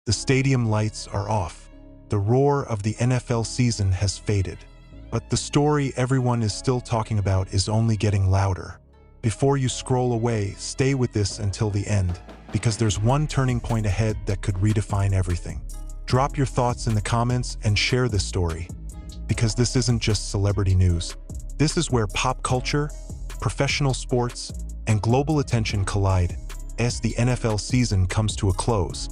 The stadium lights are off. The roar of the NFL season has faded. But the story everyone is still talking about is only getting louder. Before you scroll away, stay with this until the end, because there's one turning point ahead that could redefine everything. Drop your thoughts in the comments and share this story, because this isn't just celebrity news. This is where pop culture, professional sports, and global attention collide. As the NFL season comes to a close,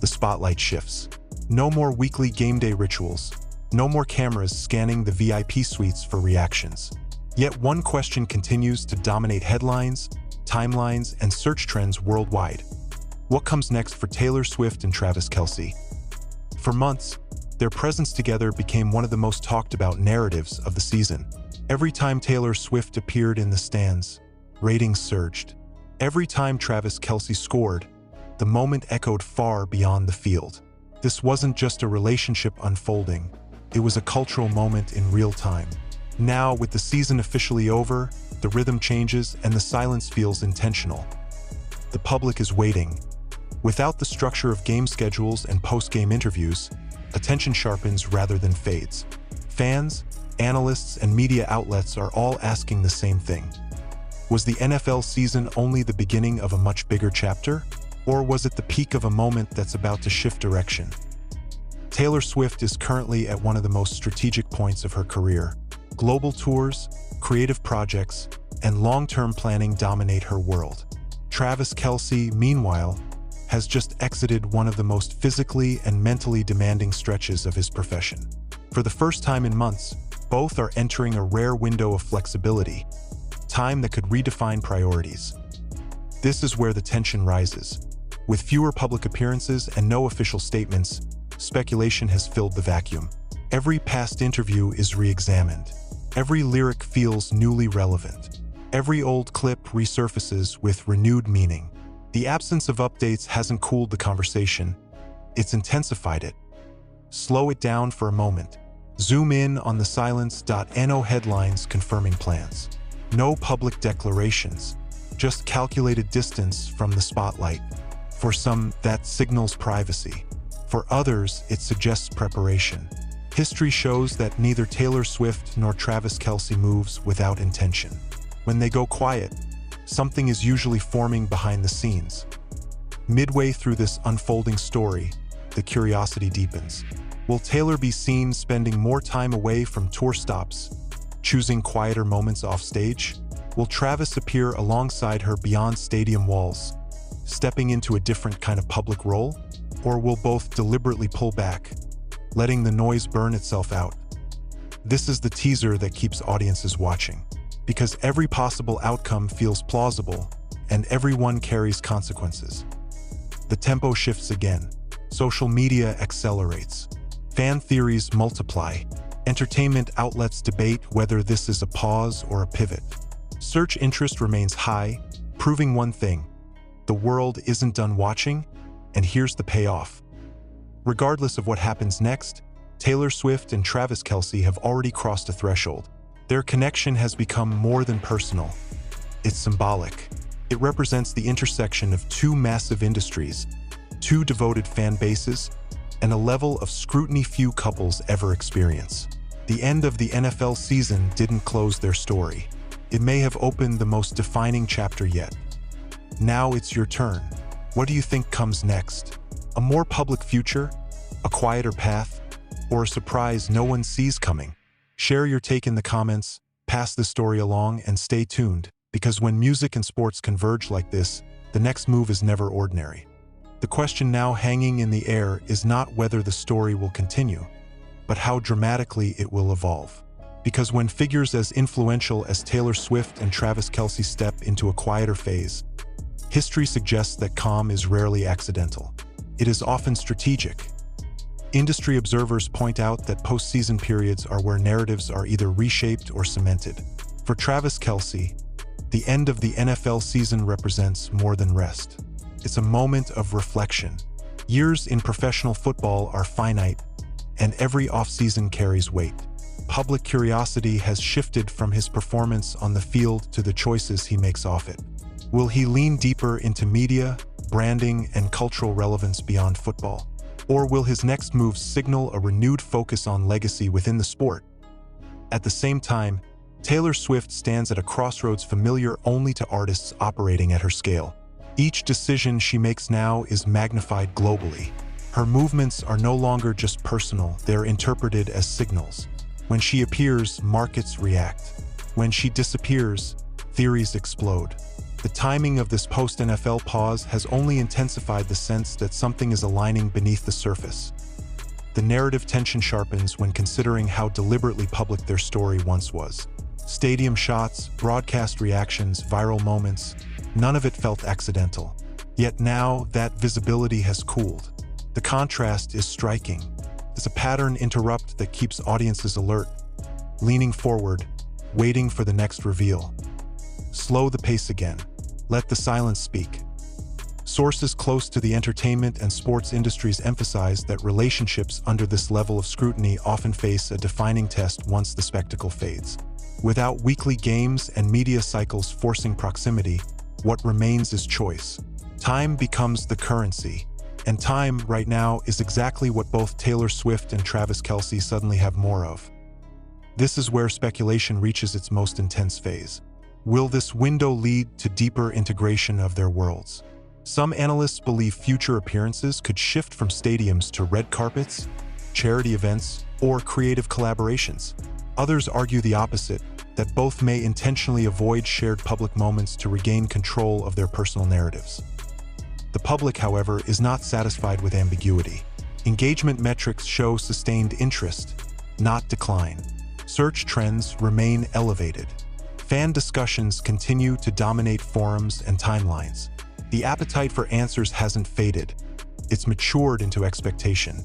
the spotlight shifts. No more weekly game day rituals. No more cameras scanning the VIP suites for reactions. Yet one question continues to dominate headlines, timelines, and search trends worldwide. What comes next for Taylor Swift and Travis Kelce? For months, their presence together became one of the most talked about narratives of the season. Every time Taylor Swift appeared in the stands, ratings surged. Every time Travis Kelce scored, the moment echoed far beyond the field. This wasn't just a relationship unfolding, it was a cultural moment in real time. Now, with the season officially over, the rhythm changes and the silence feels intentional. The public is waiting. Without the structure of game schedules and post-game interviews, attention sharpens rather than fades. Fans, analysts, and media outlets are all asking the same thing. Was the NFL season only the beginning of a much bigger chapter? Or was it the peak of a moment that's about to shift direction? Taylor Swift is currently at one of the most strategic points of her career. Global tours, creative projects, and long-term planning dominate her world. Travis Kelce, meanwhile, has just exited one of the most physically and mentally demanding stretches of his profession. For the first time in months, both are entering a rare window of flexibility, time that could redefine priorities. This is where the tension rises. With fewer public appearances and no official statements, speculation has filled the vacuum. Every past interview is re-examined. Every lyric feels newly relevant. Every old clip resurfaces with renewed meaning. The absence of updates hasn't cooled the conversation, it's intensified it. Slow it down for a moment. Zoom in on the silence. No headlines confirming plans. No public declarations, just calculated distance from the spotlight. For some, that signals privacy. For others, it suggests preparation. History shows that neither Taylor Swift nor Travis Kelce moves without intention. When they go quiet, something is usually forming behind the scenes. Midway through this unfolding story, the curiosity deepens. Will Taylor be seen spending more time away from tour stops, choosing quieter moments off stage? Will Travis appear alongside her beyond stadium walls, stepping into a different kind of public role? Or will both deliberately pull back, letting the noise burn itself out? This is the teaser that keeps audiences watching, because every possible outcome feels plausible, and everyone carries consequences. The tempo shifts again. Social media accelerates. Fan theories multiply. Entertainment outlets debate whether this is a pause or a pivot. Search interest remains high, proving one thing: the world isn't done watching, and here's the payoff. Regardless of what happens next, Taylor Swift and Travis Kelce have already crossed a threshold. Their connection has become more than personal. It's symbolic. It represents the intersection of two massive industries, two devoted fan bases, and a level of scrutiny few couples ever experience. The end of the NFL season didn't close their story. It may have opened the most defining chapter yet. Now it's your turn. What do you think comes next? A more public future? A quieter path? Or a surprise no one sees coming? Share your take in the comments, pass the story along, and stay tuned, because when music and sports converge like this, the next move is never ordinary. The question now hanging in the air is not whether the story will continue, but how dramatically it will evolve. Because when figures as influential as Taylor Swift and Travis Kelce step into a quieter phase, history suggests that calm is rarely accidental. It is often strategic. Industry observers point out that postseason periods are where narratives are either reshaped or cemented. For Travis Kelce, the end of the NFL season represents more than rest. It's a moment of reflection. Years in professional football are finite, and every offseason carries weight. Public curiosity has shifted from his performance on the field to the choices he makes off it. Will he lean deeper into media, branding, and cultural relevance beyond football? Or will his next move signal a renewed focus on legacy within the sport? At the same time, Taylor Swift stands at a crossroads familiar only to artists operating at her scale. Each decision she makes now is magnified globally. Her movements are no longer just personal, they're interpreted as signals. When she appears, markets react. When she disappears, theories explode. The timing of this post-NFL pause has only intensified the sense that something is aligning beneath the surface. The narrative tension sharpens when considering how deliberately public their story once was. Stadium shots, broadcast reactions, viral moments, none of it felt accidental. Yet now, that visibility has cooled. The contrast is striking. There's a pattern interrupt that keeps audiences alert, leaning forward, waiting for the next reveal. Slow the pace again. Let the silence speak. Sources close to the entertainment and sports industries emphasize that relationships under this level of scrutiny often face a defining test once the spectacle fades. Without weekly games and media cycles forcing proximity, what remains is choice. Time becomes the currency, and time, right now, is exactly what both Taylor Swift and Travis Kelce suddenly have more of. This is where speculation reaches its most intense phase. Will this window lead to deeper integration of their worlds? Some analysts believe future appearances could shift from stadiums to red carpets, charity events, or creative collaborations. Others argue the opposite, that both may intentionally avoid shared public moments to regain control of their personal narratives. The public, however, is not satisfied with ambiguity. Engagement metrics show sustained interest, not decline. Search trends remain elevated. Fan discussions continue to dominate forums and timelines. The appetite for answers hasn't faded. It's matured into expectation.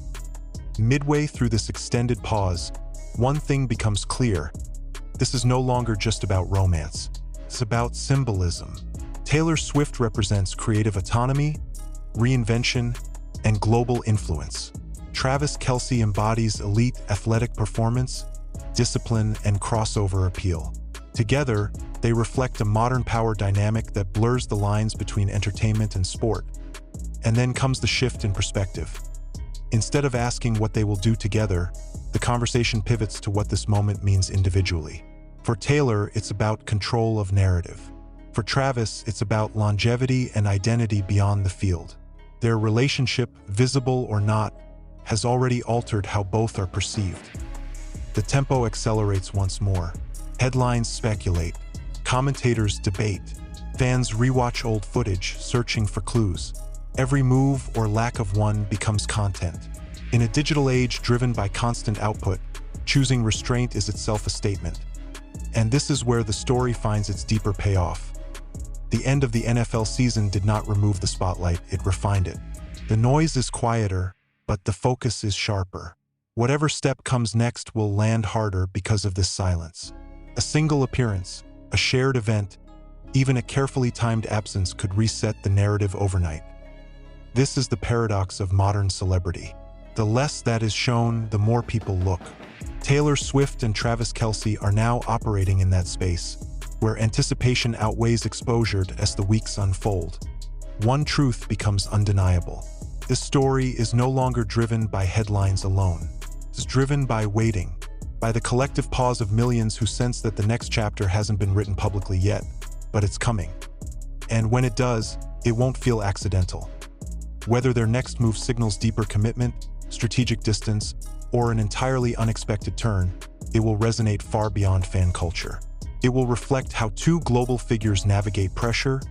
Midway through this extended pause, one thing becomes clear. This is no longer just about romance. It's about symbolism. Taylor Swift represents creative autonomy, reinvention, and global influence. Travis Kelce embodies elite athletic performance, discipline, and crossover appeal. Together, they reflect a modern power dynamic that blurs the lines between entertainment and sport. And then comes the shift in perspective. Instead of asking what they will do together, the conversation pivots to what this moment means individually. For Taylor, it's about control of narrative. For Travis, it's about longevity and identity beyond the field. Their relationship, visible or not, has already altered how both are perceived. The tempo accelerates once more. Headlines speculate. Commentators debate. Fans rewatch old footage, searching for clues. Every move or lack of one becomes content. In a digital age driven by constant output, choosing restraint is itself a statement. And this is where the story finds its deeper payoff. The end of the NFL season did not remove the spotlight, it refined it. The noise is quieter, but the focus is sharper. Whatever step comes next will land harder because of this silence. A single appearance, a shared event, even a carefully timed absence could reset the narrative overnight. This is the paradox of modern celebrity. The less that is shown, the more people look. Taylor Swift and Travis Kelce are now operating in that space, where anticipation outweighs exposure as the weeks unfold. One truth becomes undeniable. This story is no longer driven by headlines alone. It's driven by waiting, by the collective pause of millions who sense that the next chapter hasn't been written publicly yet, but it's coming. And when it does, it won't feel accidental. Whether their next move signals deeper commitment, strategic distance, or an entirely unexpected turn, it will resonate far beyond fan culture. It will reflect how two global figures navigate pressure,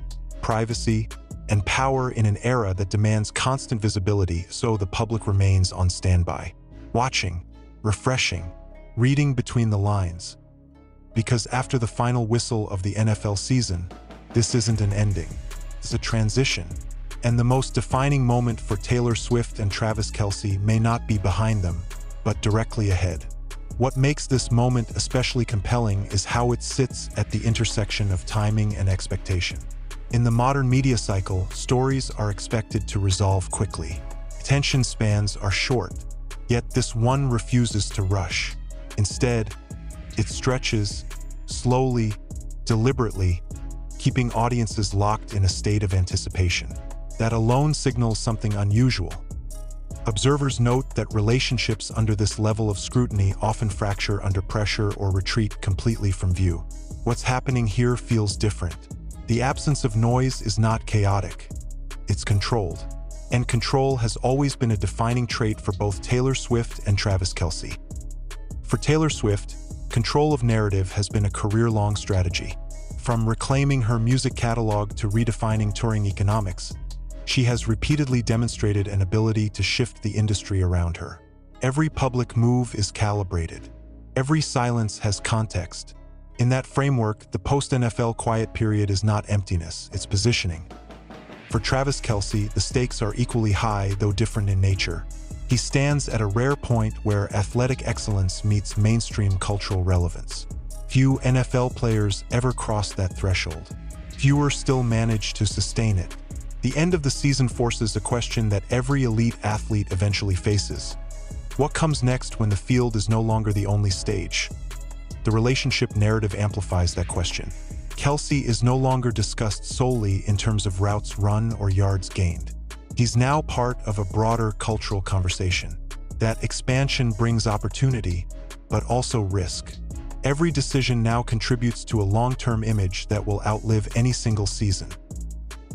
privacy, and power in an era that demands constant visibility, so the public remains on standby, watching, refreshing, reading between the lines. Because after the final whistle of the NFL season, this isn't an ending, it's a transition. And the most defining moment for Taylor Swift and Travis Kelce may not be behind them, but directly ahead. What makes this moment especially compelling is how it sits at the intersection of timing and expectation. In the modern media cycle, stories are expected to resolve quickly. Attention spans are short, yet this one refuses to rush. Instead, it stretches, slowly, deliberately, keeping audiences locked in a state of anticipation. That alone signals something unusual. Observers note that relationships under this level of scrutiny often fracture under pressure or retreat completely from view. What's happening here feels different. The absence of noise is not chaotic. It's controlled. And control has always been a defining trait for both Taylor Swift and Travis Kelce. For Taylor Swift, control of narrative has been a career-long strategy. From reclaiming her music catalog to redefining touring economics, she has repeatedly demonstrated an ability to shift the industry around her. Every public move is calibrated. Every silence has context. In that framework, the post-NFL quiet period is not emptiness, it's positioning. For Travis Kelce, the stakes are equally high, though different in nature. He stands at a rare point where athletic excellence meets mainstream cultural relevance. Few NFL players ever cross that threshold. Fewer still manage to sustain it. The end of the season forces a question that every elite athlete eventually faces. What comes next when the field is no longer the only stage? The relationship narrative amplifies that question. Kelce is no longer discussed solely in terms of routes run or yards gained. He's now part of a broader cultural conversation. That expansion brings opportunity, but also risk. Every decision now contributes to a long-term image that will outlive any single season.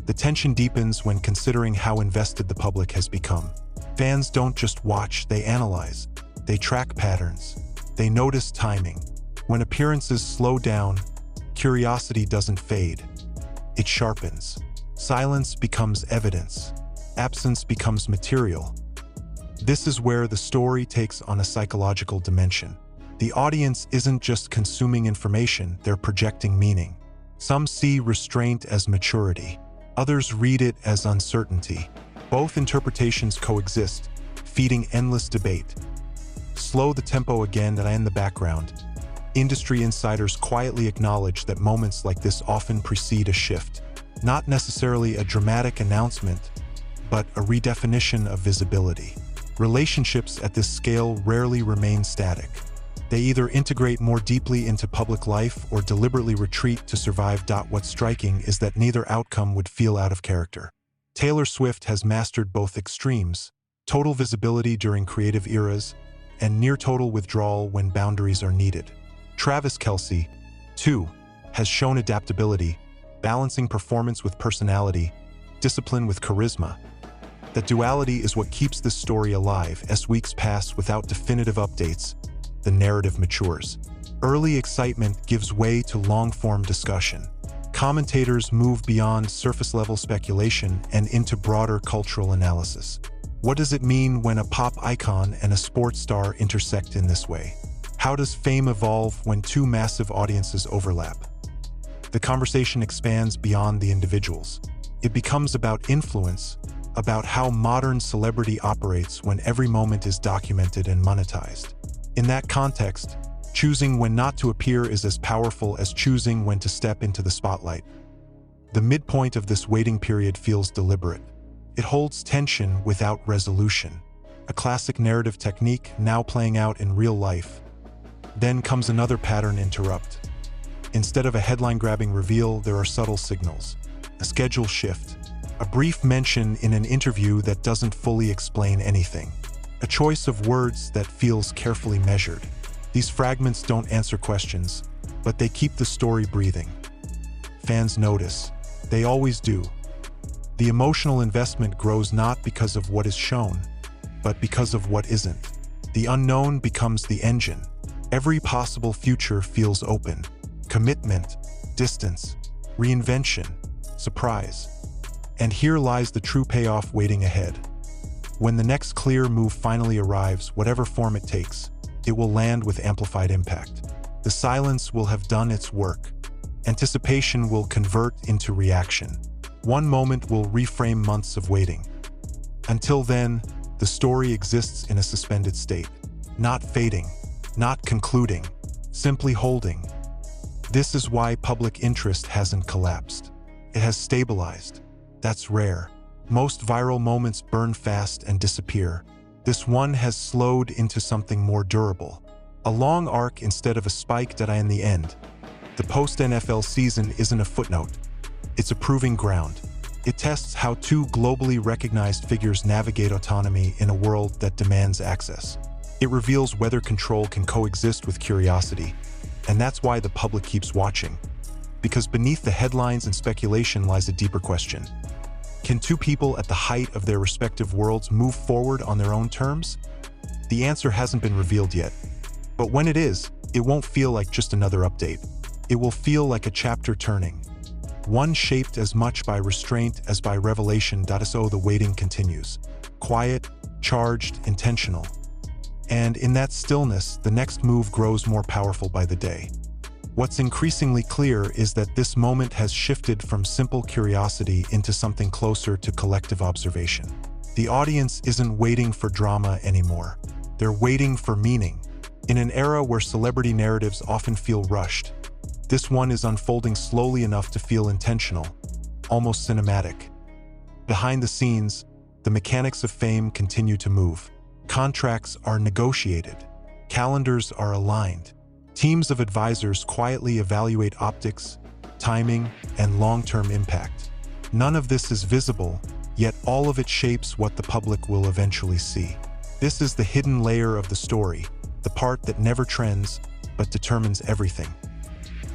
The tension deepens when considering how invested the public has become. Fans don't just watch, they analyze. They track patterns. They notice timing. When appearances slow down, curiosity doesn't fade. It sharpens. Silence becomes evidence. Absence becomes material. This is where the story takes on a psychological dimension. The audience isn't just consuming information, they're projecting meaning. Some see restraint as maturity. Others read it as uncertainty. Both interpretations coexist, feeding endless debate. Slow the tempo again and in the background. Industry insiders quietly acknowledge that moments like this often precede a shift. Not necessarily a dramatic announcement, but a redefinition of visibility. Relationships at this scale rarely remain static. They either integrate more deeply into public life or deliberately retreat to survive. What's striking is that neither outcome would feel out of character. Taylor Swift has mastered both extremes, total visibility during creative eras and near-total withdrawal when boundaries are needed. Travis Kelce, too, has shown adaptability, balancing performance with personality, discipline with charisma. That duality is what keeps this story alive. As weeks pass without definitive updates, the narrative matures. Early excitement gives way to long-form discussion. Commentators move beyond surface-level speculation and into broader cultural analysis. What does it mean when a pop icon and a sports star intersect in this way? How does fame evolve when two massive audiences overlap? The conversation expands beyond the individuals. It becomes about influence, about how modern celebrity operates when every moment is documented and monetized. In that context, choosing when not to appear is as powerful as choosing when to step into the spotlight. The midpoint of this waiting period feels deliberate. It holds tension without resolution, a classic narrative technique now playing out in real life. Then comes another pattern interrupt. Instead of a headline-grabbing reveal, there are subtle signals. A schedule shift, a brief mention in an interview that doesn't fully explain anything, a choice of words that feels carefully measured. These fragments don't answer questions, but they keep the story breathing. Fans notice. They always do. The emotional investment grows not because of what is shown, but because of what isn't. The unknown becomes the engine. Every possible future feels open. Commitment, distance, reinvention, surprise. And here lies the true payoff waiting ahead. When the next clear move finally arrives, whatever form it takes, it will land with amplified impact. The silence will have done its work. Anticipation will convert into reaction. One moment will reframe months of waiting. Until then, the story exists in a suspended state. Not fading, not concluding, simply holding. This is why public interest hasn't collapsed. It has stabilized. That's rare. Most viral moments burn fast and disappear. This one has slowed into something more durable. A long arc instead of a spike. In the end, the post-NFL season isn't a footnote. It's a proving ground. It tests how two globally recognized figures navigate autonomy in a world that demands access. It reveals whether control can coexist with curiosity, and that's why the public keeps watching. Because beneath the headlines and speculation lies a deeper question. Can two people at the height of their respective worlds move forward on their own terms? The answer hasn't been revealed yet. But when it is, it won't feel like just another update. It will feel like a chapter turning. One shaped as much by restraint as by revelation. So the waiting continues. Quiet, charged, intentional. And in that stillness, the next move grows more powerful by the day. What's increasingly clear is that this moment has shifted from simple curiosity into something closer to collective observation. The audience isn't waiting for drama anymore. They're waiting for meaning. In an era where celebrity narratives often feel rushed, this one is unfolding slowly enough to feel intentional, almost cinematic. Behind the scenes, the mechanics of fame continue to move. Contracts are negotiated. Calendars are aligned. Teams of advisors quietly evaluate optics, timing, and long-term impact. None of this is visible, yet all of it shapes what the public will eventually see. This is the hidden layer of the story, the part that never trends, but determines everything.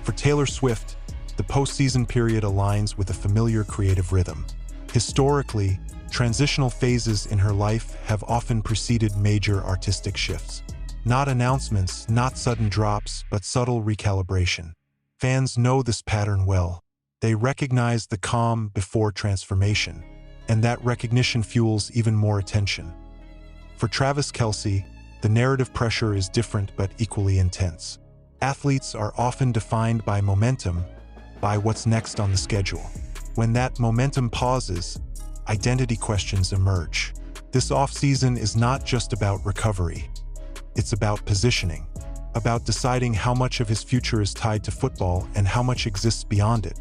For Taylor Swift, the postseason period aligns with a familiar creative rhythm. Historically, transitional phases in her life have often preceded major artistic shifts. Not announcements, not sudden drops, but subtle recalibration. Fans know this pattern well. They recognize the calm before transformation, and that recognition fuels even more attention. For Travis Kelce, the narrative pressure is different but equally intense. Athletes are often defined by momentum, by what's next on the schedule. When that momentum pauses, identity questions emerge. This offseason is not just about recovery. It's about positioning, about deciding how much of his future is tied to football and how much exists beyond it.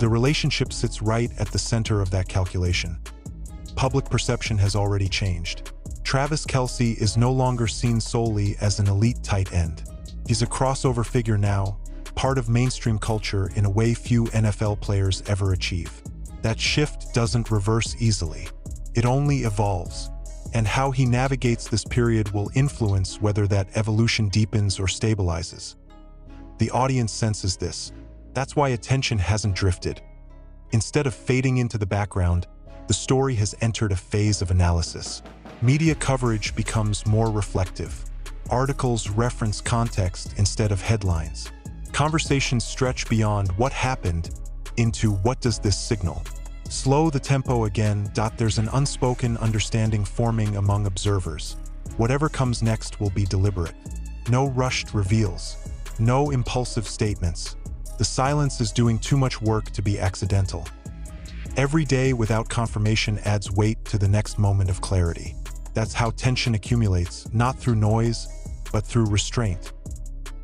The relationship sits right at the center of that calculation. Public perception has already changed. Travis Kelce is no longer seen solely as an elite tight end. He's a crossover figure now, part of mainstream culture in a way few NFL players ever achieve. That shift doesn't reverse easily. It only evolves. And how he navigates this period will influence whether that evolution deepens or stabilizes. The audience senses this. That's why attention hasn't drifted. Instead of fading into the background, the story has entered a phase of analysis. Media coverage becomes more reflective. Articles reference context instead of headlines. Conversations stretch beyond what happened into what does this signal. Slow the tempo again. There's an unspoken understanding forming among observers. Whatever comes next will be deliberate. No rushed reveals. No impulsive statements. The silence is doing too much work to be accidental. Every day without confirmation adds weight to the next moment of clarity. That's how tension accumulates, not through noise, but through restraint.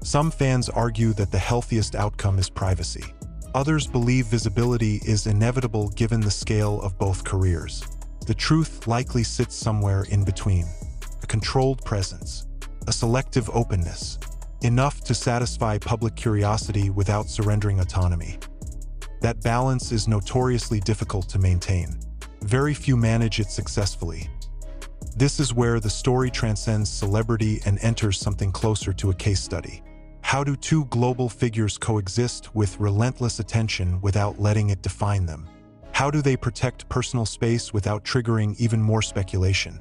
Some fans argue that the healthiest outcome is privacy. Others believe visibility is inevitable given the scale of both careers. The truth likely sits somewhere in between. A controlled presence, a selective openness, enough to satisfy public curiosity without surrendering autonomy. That balance is notoriously difficult to maintain. Very few manage it successfully. This is where the story transcends celebrity and enters something closer to a case study. How do two global figures coexist with relentless attention without letting it define them? How do they protect personal space without triggering even more speculation?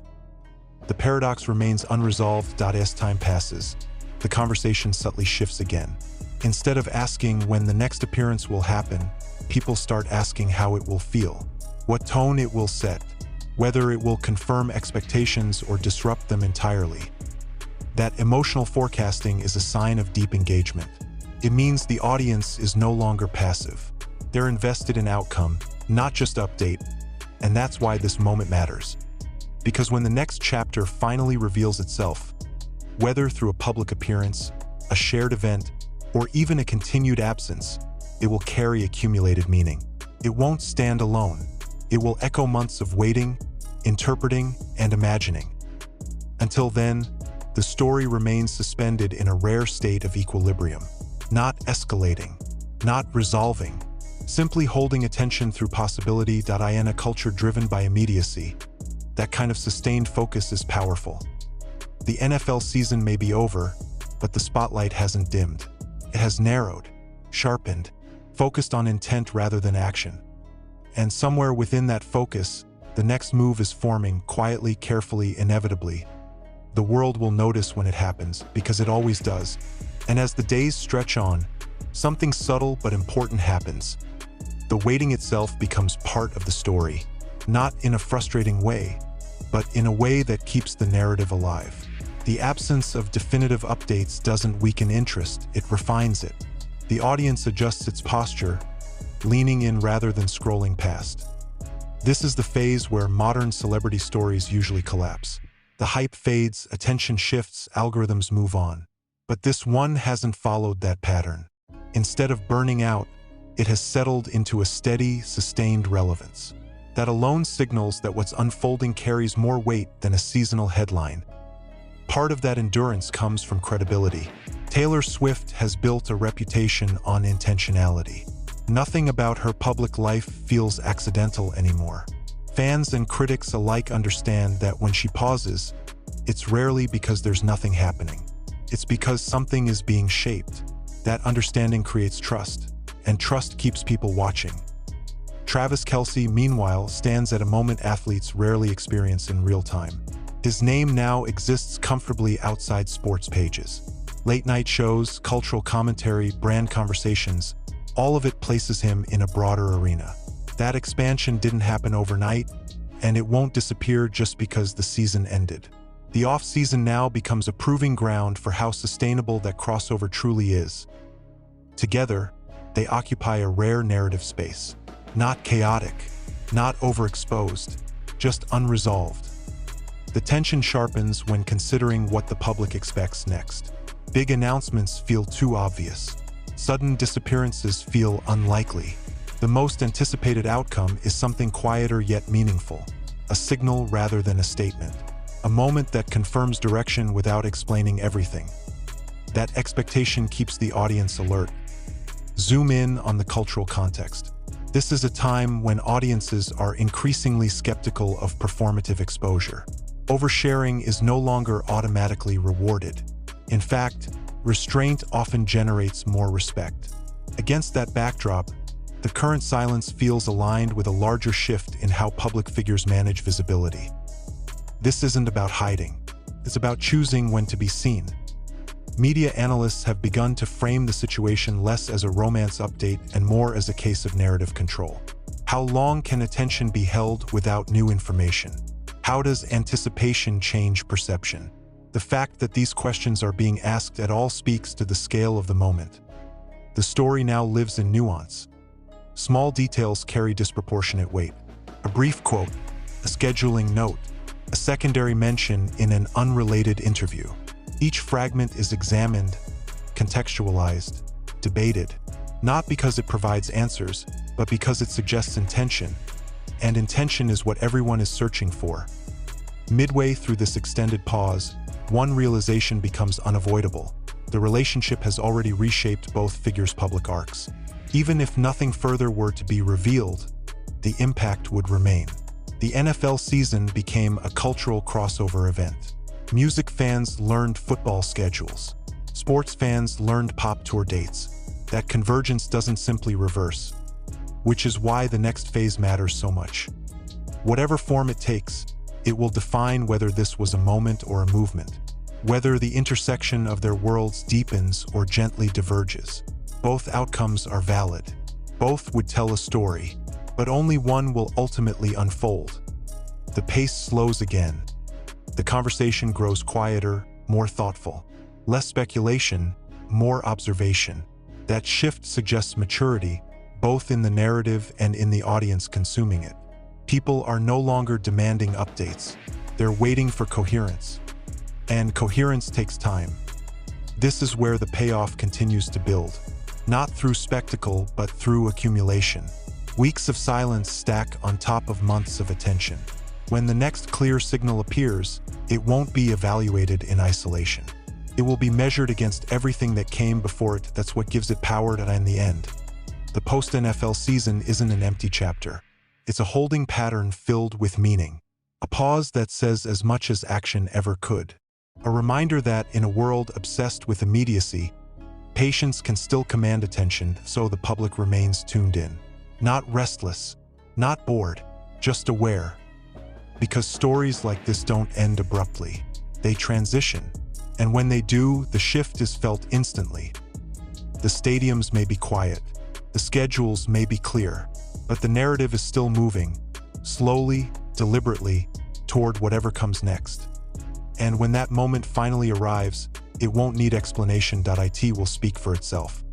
The paradox remains unresolved. As time passes, the conversation subtly shifts again. Instead of asking when the next appearance will happen, people start asking how it will feel, what tone it will set, whether it will confirm expectations or disrupt them entirely. That emotional forecasting is a sign of deep engagement. It means the audience is no longer passive. They're invested in outcome, not just update, and that's why this moment matters. Because when the next chapter finally reveals itself, whether through a public appearance, a shared event, or even a continued absence, it will carry accumulated meaning. It won't stand alone. It will echo months of waiting, interpreting, and imagining. Until then, the story remains suspended in a rare state of equilibrium, not escalating, not resolving, simply holding attention through possibility. In a culture driven by immediacy, that kind of sustained focus is powerful. The NFL season may be over, but the spotlight hasn't dimmed. It has narrowed, sharpened, focused on intent rather than action. And somewhere within that focus, the next move is forming, quietly, carefully, inevitably. The world will notice when it happens, because it always does. And as the days stretch on, something subtle but important happens. The waiting itself becomes part of the story, not in a frustrating way, but in a way that keeps the narrative alive. The absence of definitive updates doesn't weaken interest, it refines it. The audience adjusts its posture, leaning in rather than scrolling past. This is the phase where modern celebrity stories usually collapse. The hype fades, attention shifts, algorithms move on. But this one hasn't followed that pattern. Instead of burning out, it has settled into a steady, sustained relevance. That alone signals that what's unfolding carries more weight than a seasonal headline. Part of that endurance comes from credibility. Taylor Swift has built a reputation on intentionality. Nothing about her public life feels accidental anymore. Fans and critics alike understand that when she pauses, it's rarely because there's nothing happening. It's because something is being shaped. That understanding creates trust, and trust keeps people watching. Travis Kelce, meanwhile, stands at a moment athletes rarely experience in real time. His name now exists comfortably outside sports pages. Late-night shows, cultural commentary, brand conversations, all of it places him in a broader arena. That expansion didn't happen overnight, and it won't disappear just because the season ended. The off-season now becomes a proving ground for how sustainable that crossover truly is. Together, they occupy a rare narrative space. Not chaotic, not overexposed, just unresolved. The tension sharpens when considering what the public expects next. Big announcements feel too obvious. Sudden disappearances feel unlikely. The most anticipated outcome is something quieter yet meaningful, a signal rather than a statement, a moment that confirms direction without explaining everything. That expectation keeps the audience alert. Zoom in on the cultural context. This is a time when audiences are increasingly skeptical of performative exposure. Oversharing is no longer automatically rewarded. In fact, restraint often generates more respect. Against that backdrop, the current silence feels aligned with a larger shift in how public figures manage visibility. This isn't about hiding. It's about choosing when to be seen. Media analysts have begun to frame the situation less as a romance update and more as a case of narrative control. How long can attention be held without new information? How does anticipation change perception? The fact that these questions are being asked at all speaks to the scale of the moment. The story now lives in nuance. Small details carry disproportionate weight. A brief quote, a scheduling note, a secondary mention in an unrelated interview. Each fragment is examined, contextualized, debated, not because it provides answers, but because it suggests intention, and intention is what everyone is searching for. Midway through this extended pause, one realization becomes unavoidable. The relationship has already reshaped both figures' public arcs. Even if nothing further were to be revealed, the impact would remain. The NFL season became a cultural crossover event. Music fans learned football schedules. Sports fans learned pop tour dates. That convergence doesn't simply reverse, which is why the next phase matters so much. Whatever form it takes, it will define whether this was a moment or a movement, whether the intersection of their worlds deepens or gently diverges. Both outcomes are valid. Both would tell a story, but only one will ultimately unfold. The pace slows again. The conversation grows quieter, more thoughtful. Less speculation, more observation. That shift suggests maturity, both in the narrative and in the audience consuming it. People are no longer demanding updates. They're waiting for coherence. And coherence takes time. This is where the payoff continues to build. Not through spectacle, but through accumulation. Weeks of silence stack on top of months of attention. When the next clear signal appears, it won't be evaluated in isolation. It will be measured against everything that came before it. That's what gives it power in the end. The post-NFL season isn't an empty chapter. It's a holding pattern filled with meaning. A pause that says as much as action ever could. A reminder that, in a world obsessed with immediacy, patience can still command attention, so the public remains tuned in. Not restless, not bored, just aware. Because stories like this don't end abruptly. They transition. And when they do, the shift is felt instantly. The stadiums may be quiet, the schedules may be clear, but the narrative is still moving, slowly, deliberately, toward whatever comes next. And when that moment finally arrives, it won't need explanation. It will speak for itself.